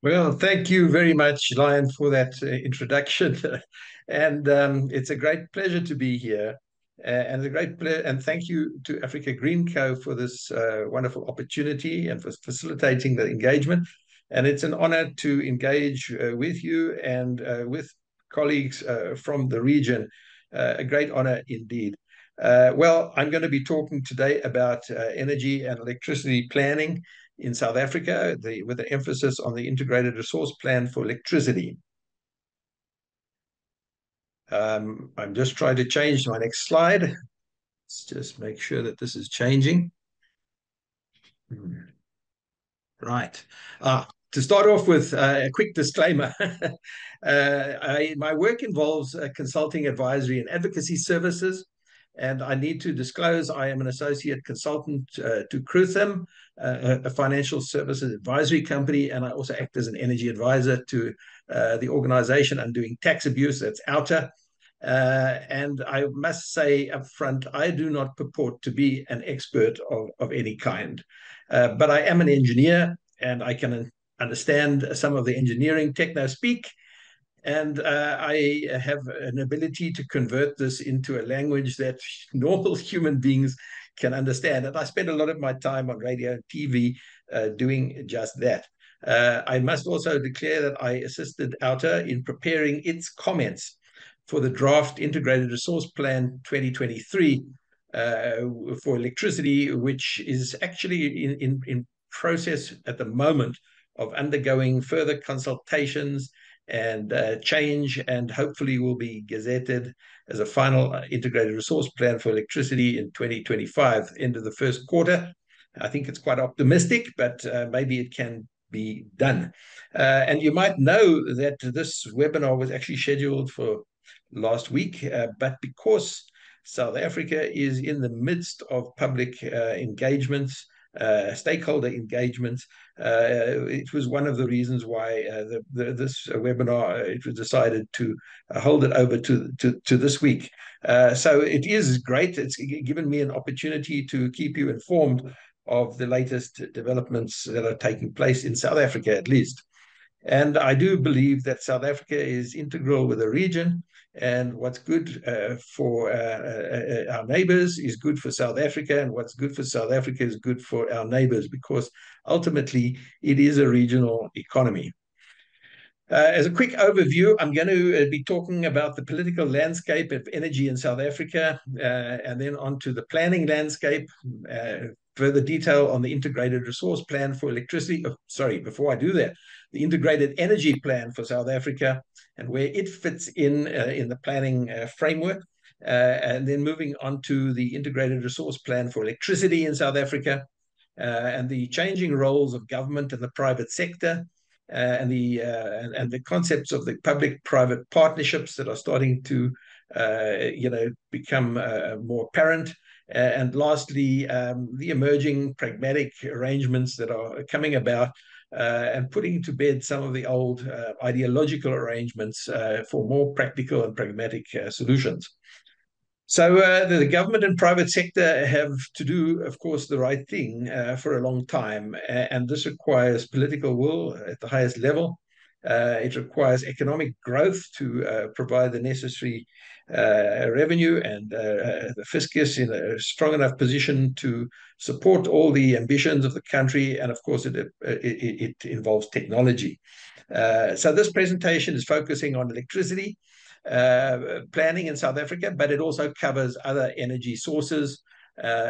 Well, thank you very much, Lion, for that introduction. And it's a great pleasure to be here. And a great pleasure, and thank you to Africa Green Co. for this wonderful opportunity and for facilitating the engagement. And it's an honor to engage with you and with colleagues from the region. A great honor indeed. Well, I'm going to be talking today about energy and electricity planning in South Africa, with an emphasis on the integrated resource plan for electricity. I'm just trying to change my next slide. Let's just make sure that this is changing. Right. To start off with a quick disclaimer, my work involves consulting, advisory, and advocacy services. And I need to disclose I am an associate consultant to Crutham, a financial services advisory company, and I also act as an energy advisor to the organization undoing tax abuse, that's OUTA. And I must say up front, I do not purport to be an expert of any kind, but I am an engineer and I can understand some of the engineering techno speak. And I have an ability to convert this into a language that normal human beings can understand. And I spend a lot of my time on radio and TV doing just that. I must also declare that I assisted OUTA in preparing its comments for the draft Integrated Resource Plan 2023 for electricity, which is actually in process at the moment of undergoing further consultations and change, and hopefully will be gazetted as a final integrated resource plan for electricity in 2025, end of the first quarter. I think it's quite optimistic, but maybe it can be done. And you might know that this webinar was actually scheduled for last week, but because South Africa is in the midst of public engagements, stakeholder engagements. It was one of the reasons why this webinar, it was decided to hold it over to this week. So it is great. It's given me an opportunity to keep you informed of the latest developments that are taking place in South Africa, at least. And I do believe that South Africa is integral with the region. And what's good for our neighbors is good for South Africa. And what's good for South Africa is good for our neighbors, because ultimately it is a regional economy. As a quick overview, I'm going to be talking about the political landscape of energy in South Africa, and then on to the planning landscape, further detail on the integrated resource plan for electricity. Oh, sorry, before I do that, the integrated energy plan for South Africa and where it fits in the planning framework. And then moving on to the integrated resource plan for electricity in South Africa, and the changing roles of government and the private sector, and the concepts of the public-private partnerships that are starting to become more apparent. And lastly, the emerging pragmatic arrangements that are coming about, and putting to bed some of the old ideological arrangements for more practical and pragmatic solutions. So the government and private sector have to do, of course, the right thing for a long time, and this requires political will at the highest level. It requires economic growth to provide the necessary revenue, and the fiscus in a strong enough position to support all the ambitions of the country. And of course, it involves technology. So this presentation is focusing on electricity planning in South Africa, but it also covers other energy sources,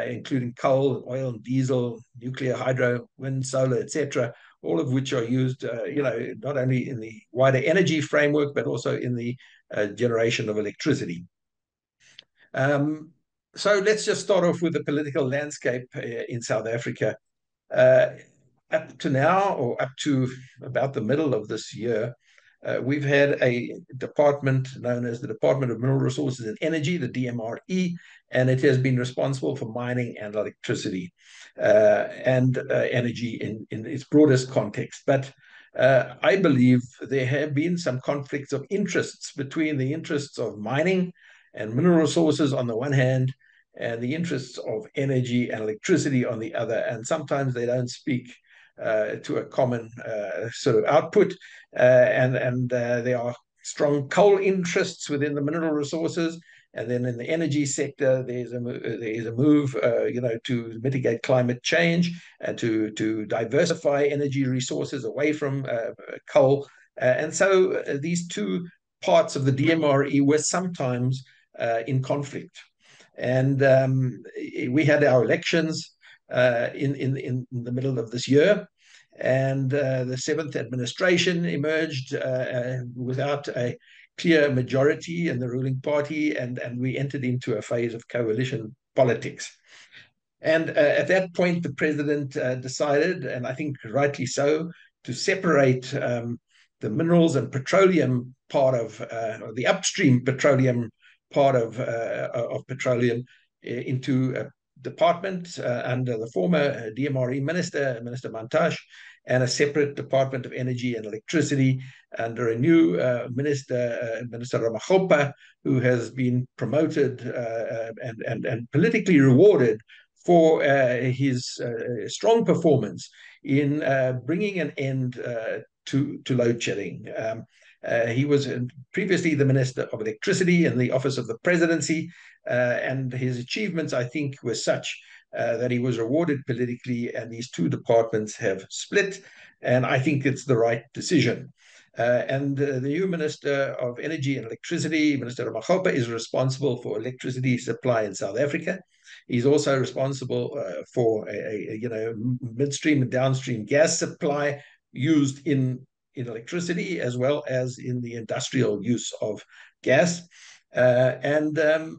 including coal, oil, and diesel, nuclear, hydro, wind, solar, etc., all of which are used, not only in the wider energy framework, but also in the generation of electricity. So let's just start off with the political landscape in South Africa. Up to now, or up to about the middle of this year, we've had a department known as the Department of Mineral Resources and Energy, the DMRE, and it has been responsible for mining and electricity and energy in its broadest context. But I believe there have been some conflicts of interests between the interests of mining and mineral resources on the one hand, and the interests of energy and electricity on the other. And sometimes they don't speak to a common sort of output, and there are strong coal interests within the mineral resources. And then in the energy sector, there is a move, to mitigate climate change and to diversify energy resources away from coal. And so these two parts of the DMRE were sometimes in conflict. And we had our elections in the middle of this year, and the seventh administration emerged without a clear majority in the ruling party, and we entered into a phase of coalition politics. And at that point, the president decided, and I think rightly so, to separate the minerals and petroleum part of the upstream petroleum part of petroleum into a department under the former DMRE minister, Minister Mantashe, and a separate Department of Energy and Electricity under a new minister, Minister Ramokgopa, who has been promoted and politically rewarded for his strong performance in bringing an end to load shedding. He was previously the Minister of Electricity in the Office of the Presidency, and his achievements, I think, were such that he was rewarded politically, and these two departments have split, and I think it's the right decision. And the new Minister of Energy and Electricity, Minister Ramokgopa, is responsible for electricity supply in South Africa. He's also responsible for midstream and downstream gas supply used in electricity, as well as in the industrial use of gas. The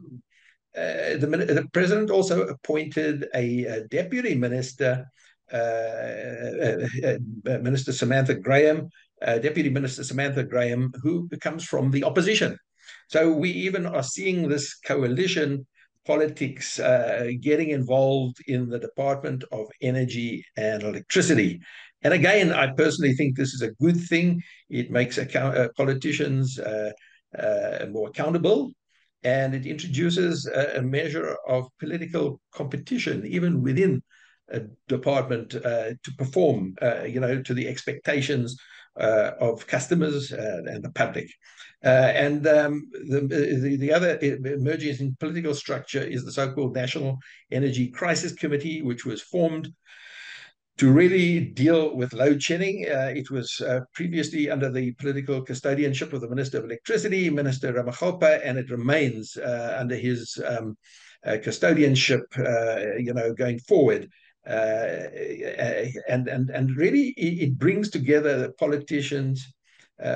president also appointed a deputy minister, Minister Samantha Graham, Deputy Minister Samantha Graham, who comes from the opposition. So we even are seeing this coalition politics getting involved in the Department of Energy and Electricity. And again, I personally think this is a good thing. It makes politicians more accountable, and it introduces a measure of political competition, even within a department, to perform, to the expectations of customers and the public. The other emerging political structure is the so-called National Energy Crisis Committee, which was formed to really deal with load shedding. It was previously under the political custodianship of the Minister of Electricity, Minister Ramokgopa, and it remains under his custodianship, going forward. And really, it brings together the politicians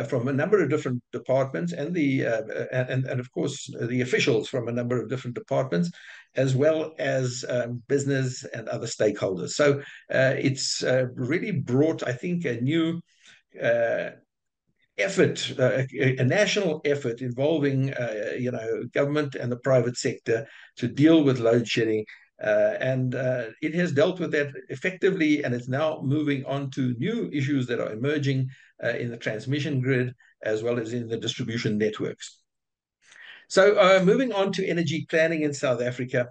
from a number of different departments, and of course the officials from a number of different departments, as well as business and other stakeholders. So it's really brought, I think, a new effort, a national effort involving government and the private sector to deal with load shedding. And it has dealt with that effectively, and it's now moving on to new issues that are emerging in the transmission grid, as well as in the distribution networks. So moving on to energy planning in South Africa,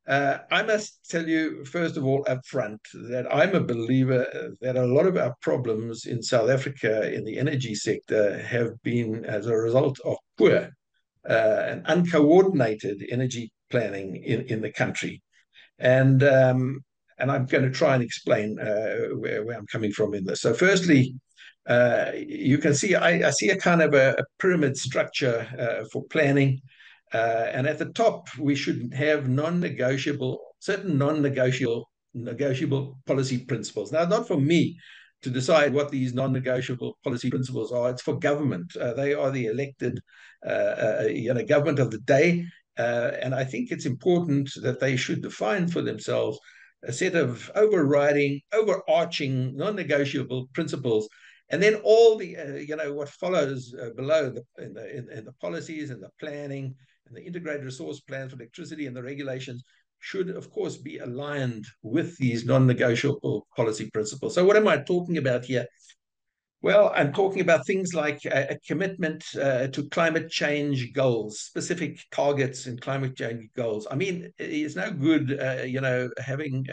I must tell you, first of all, up front, that I'm a believer that a lot of our problems in South Africa in the energy sector have been as a result of poor and uncoordinated energy planning in the country. And I'm going to try and explain where I'm coming from in this. So firstly, you can see, I see a kind of a pyramid structure for planning. And at the top, we should have certain non-negotiable policy principles. Now, not for me to decide what these non-negotiable policy principles are. It's for government. They are the elected, government of the day. And I think it's important that they should define for themselves a set of overarching, non-negotiable principles. And then all the, what follows below in the policies and the planning and the integrated resource plans for electricity and the regulations should, of course, be aligned with these non-negotiable policy principles. So what am I talking about here? Well, I'm talking about things like a commitment to climate change goals, specific targets in climate change goals. I mean, it's no good, having,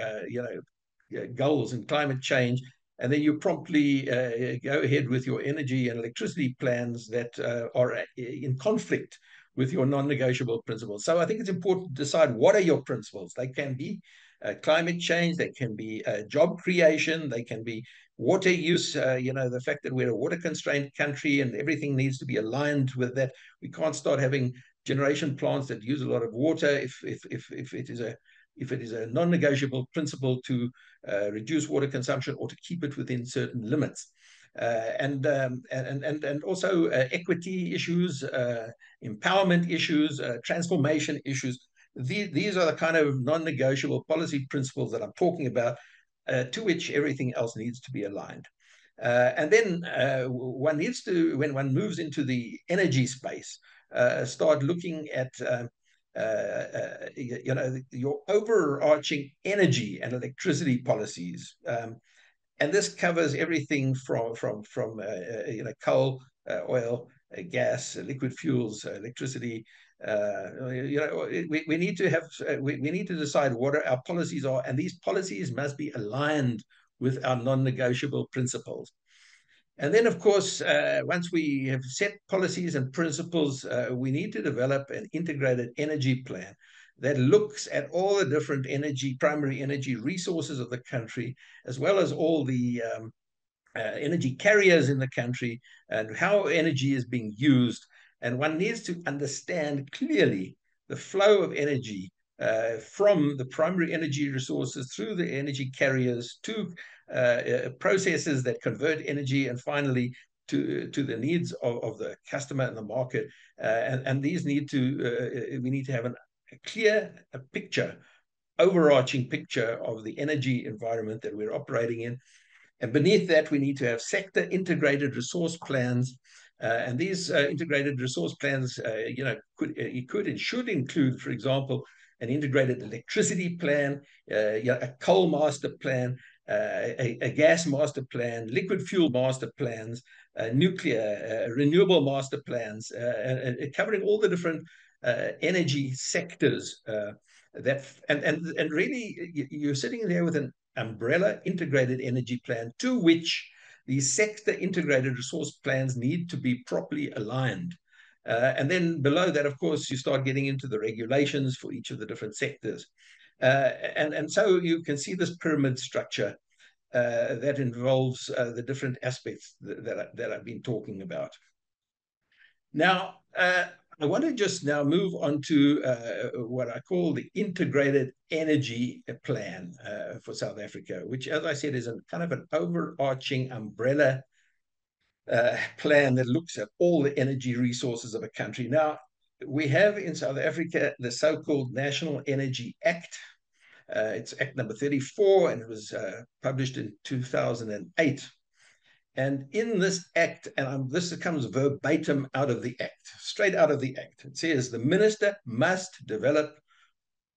goals in climate change and then you promptly go ahead with your energy and electricity plans that are in conflict with your non-negotiable principles. So I think it's important to decide what are your principles. They can be climate change, they can be job creation, they can be water use, the fact that we're a water constrained country and everything needs to be aligned with that. We can't start having generation plants that use a lot of water if it is a non-negotiable principle to reduce water consumption or to keep it within certain limits. And also equity issues, empowerment issues, transformation issues. These are the kind of non-negotiable policy principles that I'm talking about, to which everything else needs to be aligned. And then one needs to, when one moves into the energy space, start looking at your overarching energy and electricity policies. And this covers everything from coal, oil, gas, liquid fuels, electricity. We need to have we need to decide what our policies are, and these policies must be aligned with our non-negotiable principles. And then, of course, once we have set policies and principles, we need to develop an integrated energy plan that looks at all the different primary energy resources of the country, as well as all the energy carriers in the country and how energy is being used. And one needs to understand clearly the flow of energy from the primary energy resources through the energy carriers to processes that convert energy, and finally to the needs of the customer and the market. And these need to we need to have a clear picture, overarching picture of the energy environment that we're operating in. And beneath that, we need to have sector integrated resource plans. And these integrated resource plans, could and should include, for example, an integrated electricity plan, a coal master plan, a gas master plan, liquid fuel master plans, nuclear, renewable master plans, covering all the different energy sectors. And really, you're sitting there with an umbrella integrated energy plan to which the sector integrated resource plans need to be properly aligned. And then below that, of course, you start getting into the regulations for each of the different sectors. And so you can see this pyramid structure that involves the different aspects that I've been talking about. Now, I want to just now move on to what I call the integrated energy plan for South Africa, which, as I said, is a kind of an overarching umbrella plan that looks at all the energy resources of a country. Now, we have in South Africa the so-called National Energy Act. It's Act number 34, and it was published in 2008. And in this act, and this comes verbatim out of the act, straight out of the act, it says the minister must develop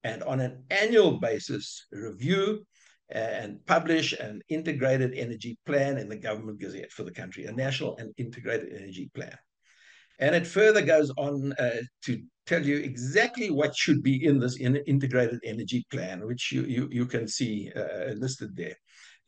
and on an annual basis review and publish an integrated energy plan in the government gazette for the country, a national and integrated energy plan. And it further goes on to tell you exactly what should be in this integrated energy plan, which you can see listed there.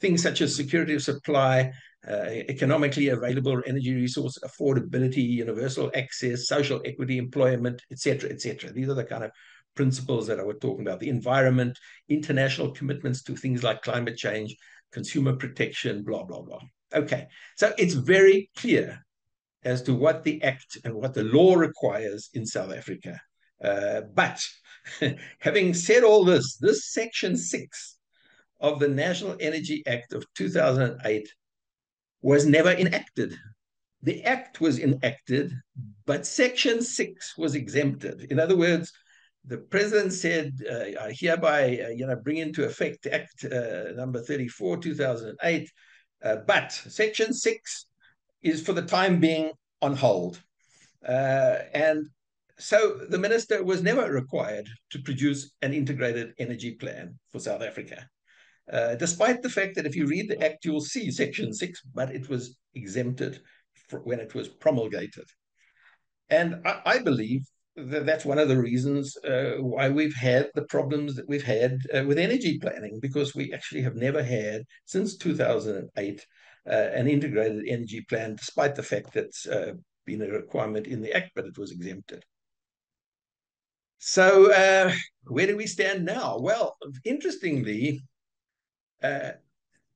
Things such as security of supply, economically available energy resource, affordability, universal access, social equity, employment, etc., etc. These are the kind of principles that I was talking about. The environment, international commitments to things like climate change, consumer protection, blah, blah, blah. Okay, so it's very clear as to what the act and what the law requires in South Africa. But having said all this, this Section 6 of the National Energy Act of 2008 was never enacted. The act was enacted, but Section 6 was exempted. In other words, the president said, I hereby bring into effect Act number 34, 2008, but Section 6 is for the time being on hold. And so the minister was never required to produce an integrated energy plan for South Africa. Despite the fact that if you read the act, you'll see Section 6, but it was exempted when it was promulgated. And I believe that's one of the reasons why we've had the problems that we've had with energy planning, because we actually have never had, since 2008, an integrated energy plan, despite the fact that it's been a requirement in the Act, but it was exempted. So where do we stand now? Well, interestingly,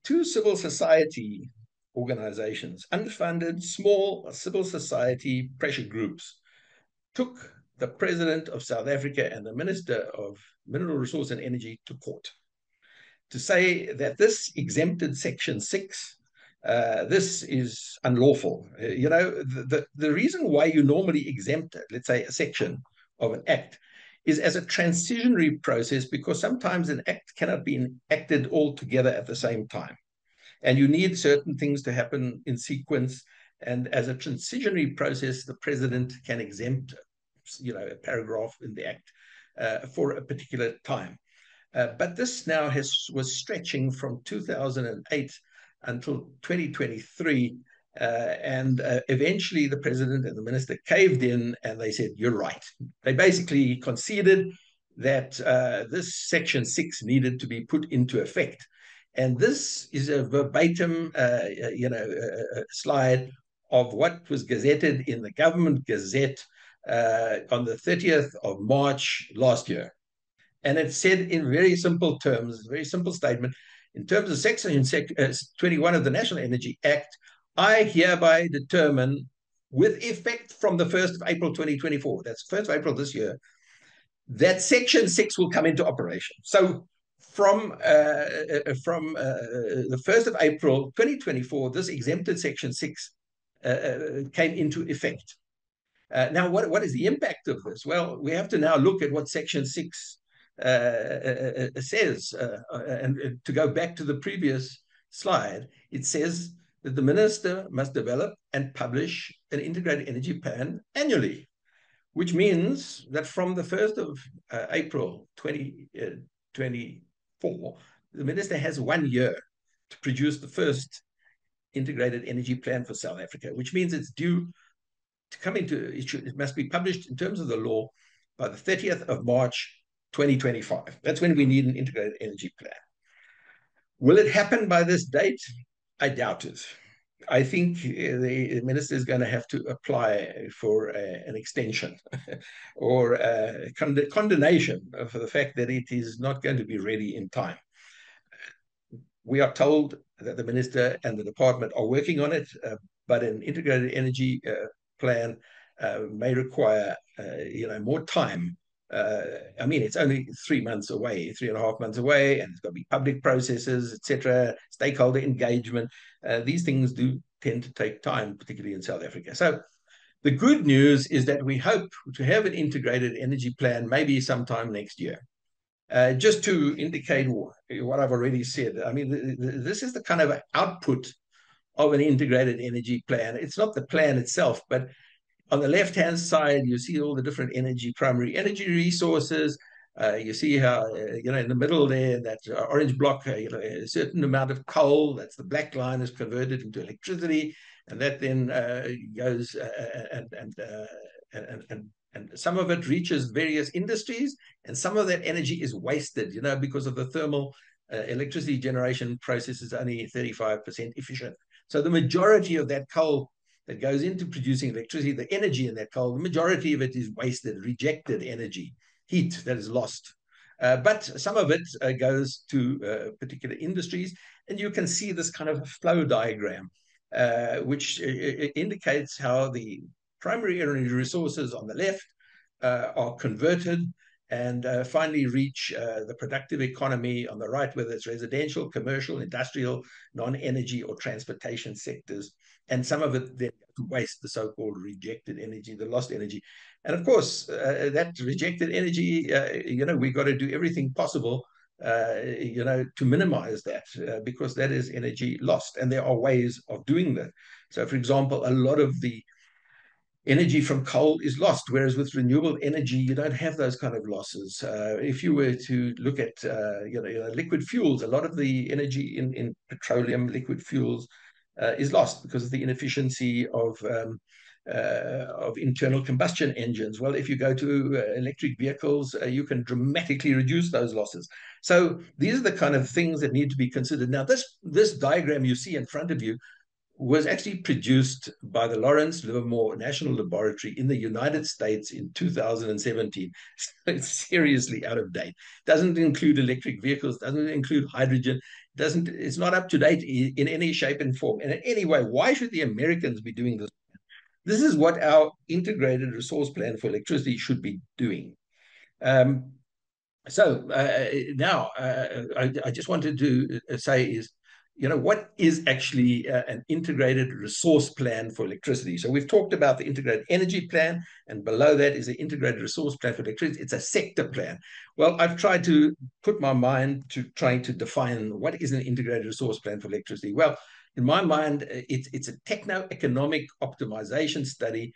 two civil society organizations, unfunded, small civil society pressure groups, took the president of South Africa and the Minister of Mineral Resource and Energy to court to say that this exempted Section 6, this is unlawful. The reason why you normally exempt it, let's say a section of an act, is as a transitionary process, because sometimes an act cannot be enacted all together at the same time. And you need certain things to happen in sequence. And as a transitionary process, the president can exempt, a paragraph in the act for a particular time. But this now was stretching from 2008 until 2023. And eventually the president and the minister caved in and they said, you're right. They basically conceded that this Section 6 needed to be put into effect. And this is a verbatim, slide of what was gazetted in the Government Gazette on the 30th of March last year. And it said in very simple terms, very simple statement, in terms of Section 21 of the National Energy Act, I hereby determine, with effect from the 1st of April 2024, that's 1st of April this year, that Section 6 will come into operation. So from the 1st of April 2024, this exempted Section 6 came into effect. Now, what is the impact of this? Well, we have to now look at what Section 6 says. And to go back to the previous slide, it says that the minister must develop and publish an integrated energy plan annually, which means that from the 1st of April 2024, the minister has 1 year to produce the first integrated energy plan for South Africa, which means it's due to come into, it must be published in terms of the law by the 30th of March 2025. That's when we need an integrated energy plan. Will it happen by this date? I doubt it. I think the minister is going to have to apply for an extension or a condemnation for the fact that it is not going to be ready in time. We are told that the minister and the department are working on it, but an integrated energy plan may require more time. I mean, it's only 3 months away, 3.5 months away, and it's got to be public processes, etc., stakeholder engagement. These things do tend to take time, particularly in South Africa. So the good news is that we hope to have an integrated energy plan maybe sometime next year. Just to indicate what I've already said, I mean, this is the kind of output of an integrated energy plan. It's not the plan itself, but on the left-hand side, you see all the different primary energy resources. You see how, in the middle there, that orange block, a certain amount of coal, that's the black line, is converted into electricity. And that then goes and some of it reaches various industries, and some of that energy is wasted, because of the thermal electricity generation process is only 35% efficient. So the majority of that coal that goes into producing electricity, the energy in that coal, the majority of it is wasted, rejected energy, heat that is lost. But some of it goes to particular industries, and you can see this kind of flow diagram, which indicates how the primary energy resources on the left are converted and finally reach the productive economy on the right, whether it's residential, commercial, industrial, non-energy, or transportation sectors. And some of it then waste, the so-called rejected energy, the lost energy. And of course, that rejected energy, we've got to do everything possible, to minimize that, because that is energy lost. And there are ways of doing that. So, for example, a lot of the energy from coal is lost, whereas with renewable energy, you don't have those kind of losses. If you were to look at, liquid fuels, a lot of the energy in petroleum, liquid fuels, is lost because of the inefficiency of internal combustion engines. Well, if you go to electric vehicles, you can dramatically reduce those losses. So these are the kind of things that need to be considered. Now, this diagram you see in front of you was actually produced by the Lawrence Livermore National Laboratory in the United States in 2017. So it's seriously out of date. Doesn't include electric vehicles, doesn't include hydrogen, it's not up to date in any shape and form. And in any way, why should the Americans be doing this? This is what our integrated resource plan for electricity should be doing. Um, now I just wanted to say is, what is actually an integrated resource plan for electricity? So we've talked about the integrated energy plan, and below that is the integrated resource plan for electricity. It's a sector plan. Well, I've tried to put my mind to trying to define what is an integrated resource plan for electricity. Well, in my mind, it's a techno-economic optimization study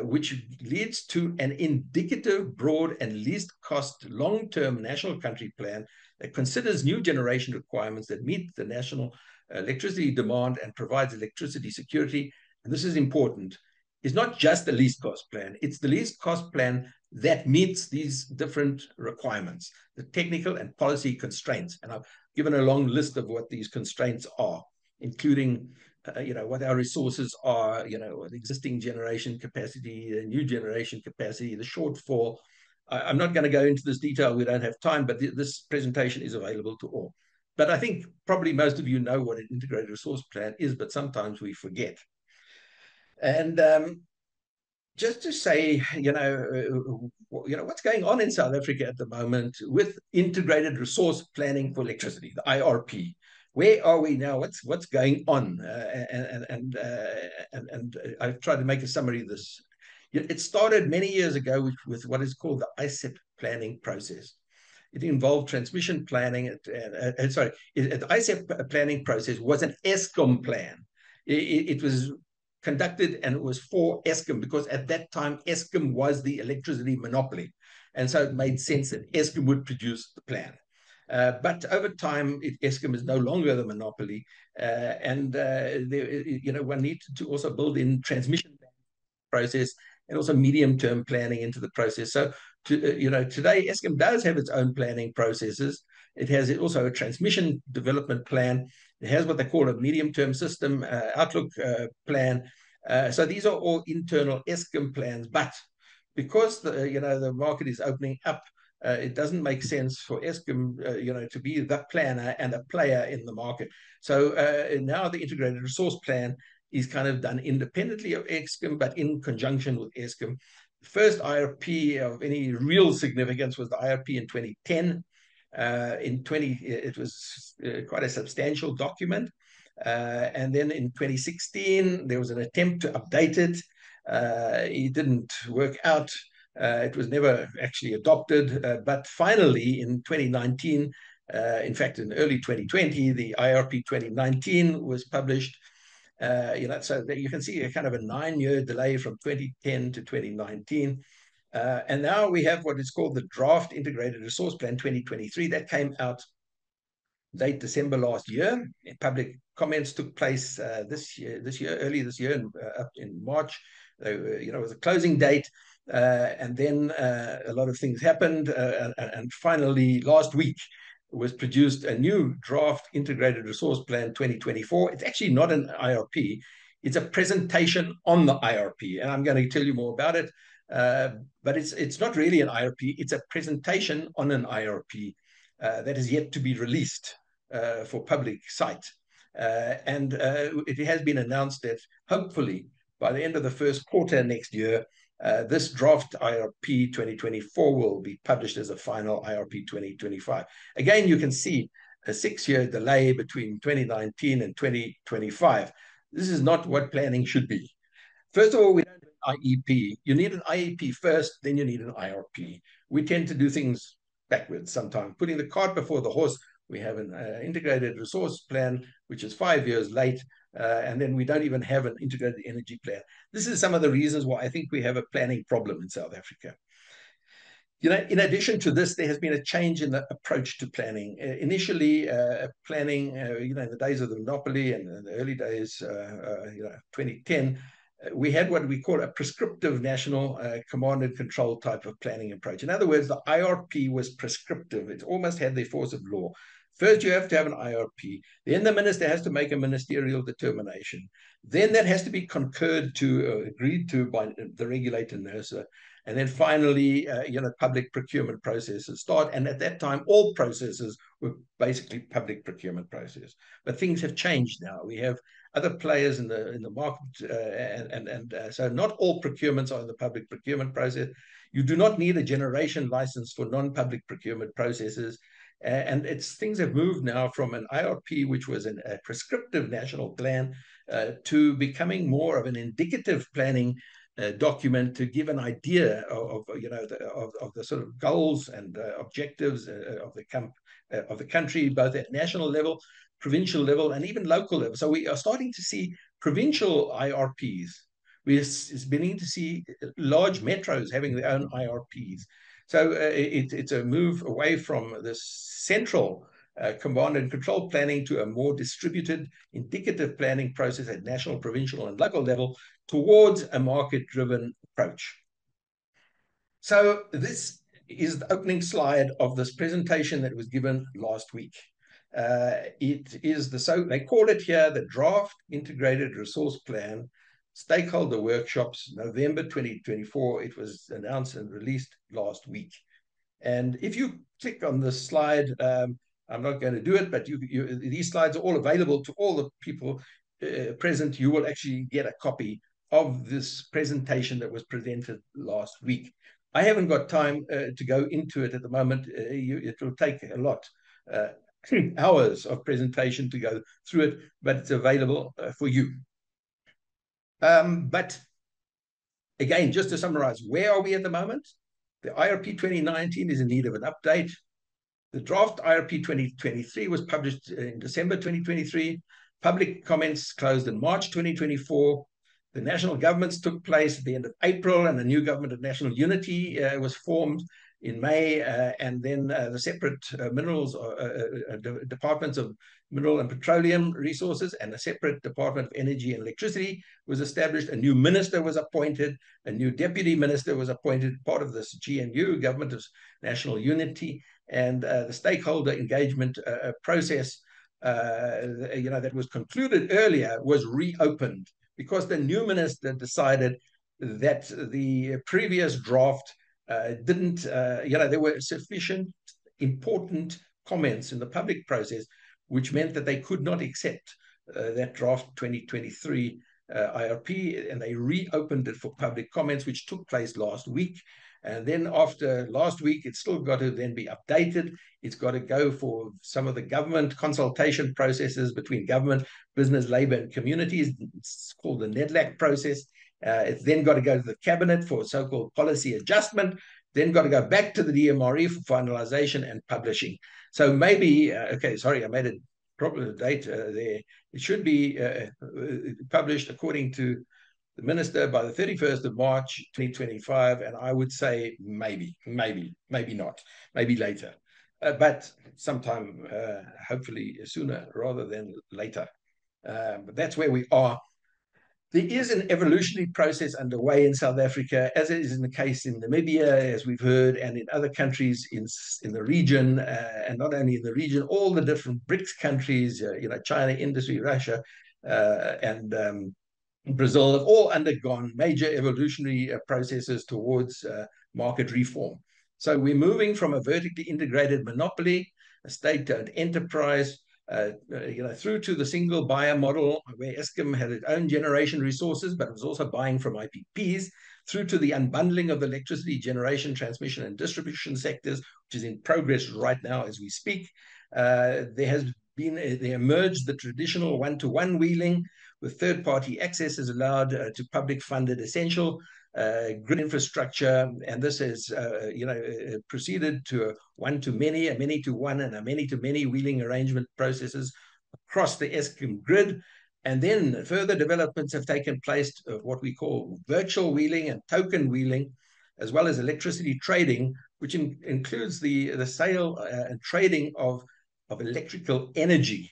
which leads to an indicative, broad, and least cost long-term national country plan that considers new generation requirements that meet the national electricity demand and provides electricity security. And this is important. It's not just the least cost plan. It's the least cost plan that meets these different requirements, the technical and policy constraints. And I've given a long list of what these constraints are, including what our resources are, the existing generation capacity, the new generation capacity, the shortfall. I'm not going to go into this detail. We don't have time, but this presentation is available to all. But I think probably most of you know what an integrated resource plan is, but sometimes we forget. And just to say, what's going on in South Africa at the moment with integrated resource planning for electricity, the IRP. Where are we now? What's going on? And I've tried to make a summary of this. It started many years ago with what is called the ICEP planning process. It involved transmission planning. The ICEP planning process was an Eskom plan. It was conducted, and it was for Eskom because at that time Eskom was the electricity monopoly, and so it made sense that Eskom would produce the plan. But over time, Eskom is no longer the monopoly, and one needs to also build in transmission process and also medium-term planning into the process. So, today Eskom does have its own planning processes. It has also a transmission development plan. It has what they call a medium-term system outlook plan. So these are all internal Eskom plans, but because the market is opening up, it doesn't make sense for Eskom, to be the planner and a player in the market. So now the integrated resource plan is kind of done independently of Eskom, but in conjunction with Eskom. The first IRP of any real significance was the IRP in 2010. It was quite a substantial document. And then in 2016, there was an attempt to update it. It didn't work out. It was never actually adopted. But finally, in 2019, in fact, in early 2020, the IRP 2019 was published. So that you can see a kind of a 9-year delay from 2010 to 2019. And now we have what is called the Draft Integrated Resource Plan 2023 that came out late December last year. Public comments took place early this year, up in March. It was a closing date, and then a lot of things happened, and finally last week was produced a new draft integrated resource plan 2024. It's actually not an IRP. It's a presentation on the IRP, and I'm going to tell you more about it. But it's not really an IRP. It's a presentation on an IRP that is yet to be released for public sight. And it has been announced that hopefully by the end of the first quarter next year, this draft IRP 2024 will be published as a final IRP 2025. Again, you can see a 6-year delay between 2019 and 2025. This is not what planning should be. First of all, we don't have an IEP. You need an IEP first, then you need an IRP. We tend to do things backwards sometimes, putting the cart before the horse. We have an integrated resource plan, which is 5 years late, and then we don't even have an integrated energy plan. This is some of the reasons why I think we have a planning problem in South Africa. In addition to this, there has been a change in the approach to planning. Initially, planning, in the days of the monopoly and in the early days, 2010, we had what we call a prescriptive national command and control type of planning approach. In other words, the IRP was prescriptive. It almost had the force of law. First, you have to have an IRP. Then the minister has to make a ministerial determination. Then that has to be concurred to, agreed to by the regulator NERSA. And then finally, public procurement processes start. And at that time, all processes were basically public procurement process. But things have changed now. We have other players in the market, so not all procurements are in the public procurement process. You do not need a generation license for non-public procurement processes. And things have moved now from an IRP, which was a prescriptive national plan, to becoming more of an indicative planning document to give an idea of the sort of goals and objectives of the country, both at national level, provincial level, and even local level. So we are starting to see provincial IRPs. We're beginning to see large metros having their own IRPs. So it's a move away from this central command and control planning to a more distributed, indicative planning process at national, provincial, and local level towards a market-driven approach. So this is the opening slide of this presentation that was given last week. It is they call it here the Draft Integrated Resource Plan Stakeholder Workshops, November 2024. It was announced and released last week. And if you click on this slide, I'm not going to do it, but these slides are all available to all the people present. You will actually get a copy of this presentation that was presented last week. I haven't got time to go into it at the moment. It will take a lot, hours of presentation to go through it, but it's available for you. But again, just to summarize, where are we at the moment? The IRP 2019 is in need of an update. The draft IRP 2023 was published in December 2023. Public comments closed in March 2024. The national governments took place at the end of April, and a new government of national unity was formed in May, and then the separate departments of mineral and petroleum resources and a separate department of energy and electricity was established. A new minister was appointed, a new deputy minister was appointed, part of this GNU, Government of National Unity, and the stakeholder engagement process that was concluded earlier was reopened because the new minister decided that the previous draft there were sufficient important comments in the public process, which meant that they could not accept that draft 2023 IRP, and they reopened it for public comments, which took place last week. And then after last week, it's still got to then be updated. It's got to go for some of the government consultation processes between government, business, labor, and communities. It's called the NEDLAC process. It's then got to go to the cabinet for so-called policy adjustment, then got to go back to the DMRE for finalization and publishing. So maybe, sorry, I made a problem with the date there. It should be published according to the minister by the 31st of March 2025, and I would say maybe not, maybe later, but sometime hopefully sooner rather than later. But that's where we are. There is an evolutionary process underway in South Africa, as is in the case in Namibia, as we've heard, and in other countries in the region, and not only in the region, all the different BRICS countries, China, Industry, Russia, and Brazil have all undergone major evolutionary processes towards market reform. So we're moving from a vertically integrated monopoly, a state-owned enterprise, through to the single buyer model, where Eskom had its own generation resources, but it was also buying from IPPs, through to the unbundling of the electricity generation, transmission, and distribution sectors, which is in progress right now as we speak. There emerged the traditional one-to-one wheeling, with third-party access is allowed to public-funded essential grid infrastructure, and this has proceeded to a one-to-many, a many-to-one, and a many-to-many wheeling arrangement processes across the Eskom grid. And then further developments have taken place of what we call virtual wheeling and token wheeling, as well as electricity trading which includes the sale and trading of electrical energy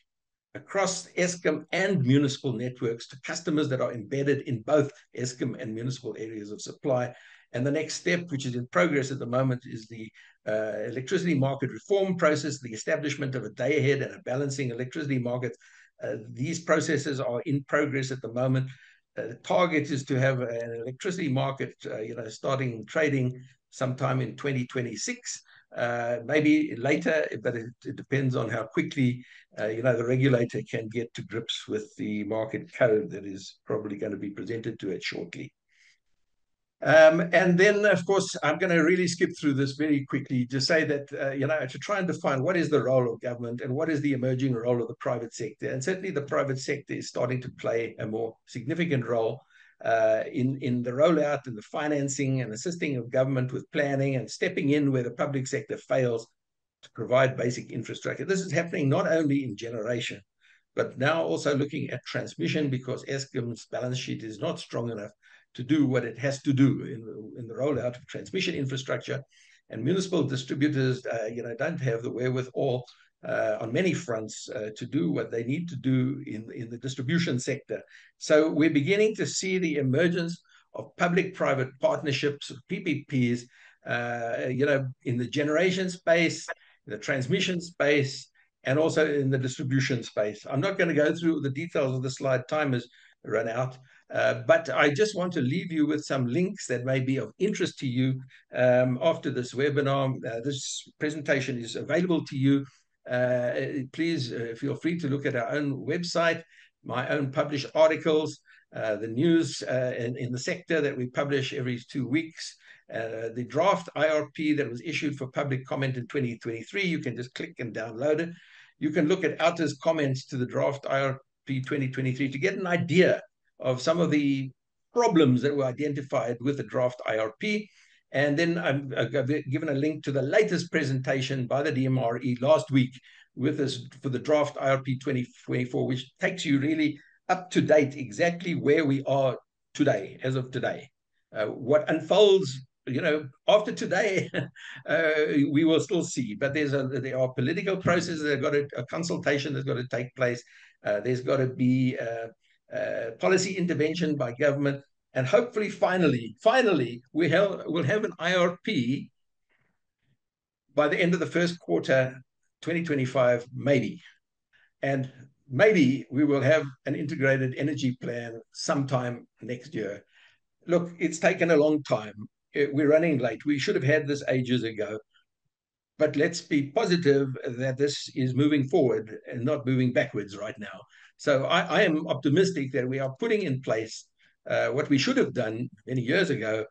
across Eskom and municipal networks to customers that are embedded in both Eskom and municipal areas of supply. And the next step, which is in progress at the moment, is the electricity market reform process, the establishment of a day-ahead and a balancing electricity market. These processes are in progress at the moment. The target is to have an electricity market, starting trading sometime in 2026. Maybe later, but it depends on how quickly, the regulator can get to grips with the market code that is probably going to be presented to it shortly. And then, of course, I'm going to really skip through this very quickly to say that, to try and define what is the role of government and what is the emerging role of the private sector. And certainly the private sector is starting to play a more significant role in the rollout and the financing and assisting of government with planning and stepping in where the public sector fails to provide basic infrastructure. This is happening not only in generation, but now also looking at transmission, because Eskom's balance sheet is not strong enough to do what it has to do in the rollout of transmission infrastructure. And municipal distributors, don't have the wherewithal on many fronts to do what they need to do in the distribution sector. So we're beginning to see the emergence of public-private partnerships, PPPs, in the generation space, the transmission space, and also in the distribution space. I'm not going to go through the details of the slide. Time has run out. But I just want to leave you with some links that may be of interest to you after this webinar. This presentation is available to you. Please feel free to look at our own website, my own published articles, the news in the sector that we publish every 2 weeks. The draft IRP that was issued for public comment in 2023, you can just click and download it. You can look at Outa's comments to the draft IRP 2023 to get an idea of some of the problems that were identified with the draft IRP. And then I've given a link to the latest presentation by the DMRE last week with this for the draft IRP 2024, which takes you really up to date exactly where we are today, as of today. What unfolds, after today, we will still see. But there are political processes that have got a consultation that's got to take place. There's got to be policy intervention by government, and hopefully, finally, we'll have an IRP by the end of the first quarter, 2025, maybe. And maybe we will have an integrated energy plan sometime next year. Look, it's taken a long time. We're running late. We should have had this ages ago. But let's be positive that this is moving forward and not moving backwards right now. So I am optimistic that we are putting in place what we should have done many years ago.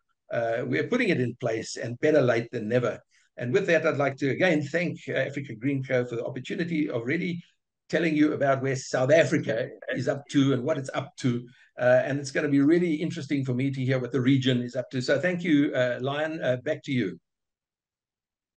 We are putting it in place, and better late than never. And with that, I'd like to again thank Africa Green Co for the opportunity of really telling you about where South Africa is up to and what it's up to. And it's going to be really interesting for me to hear what the region is up to. So thank you, Lion. Back to you.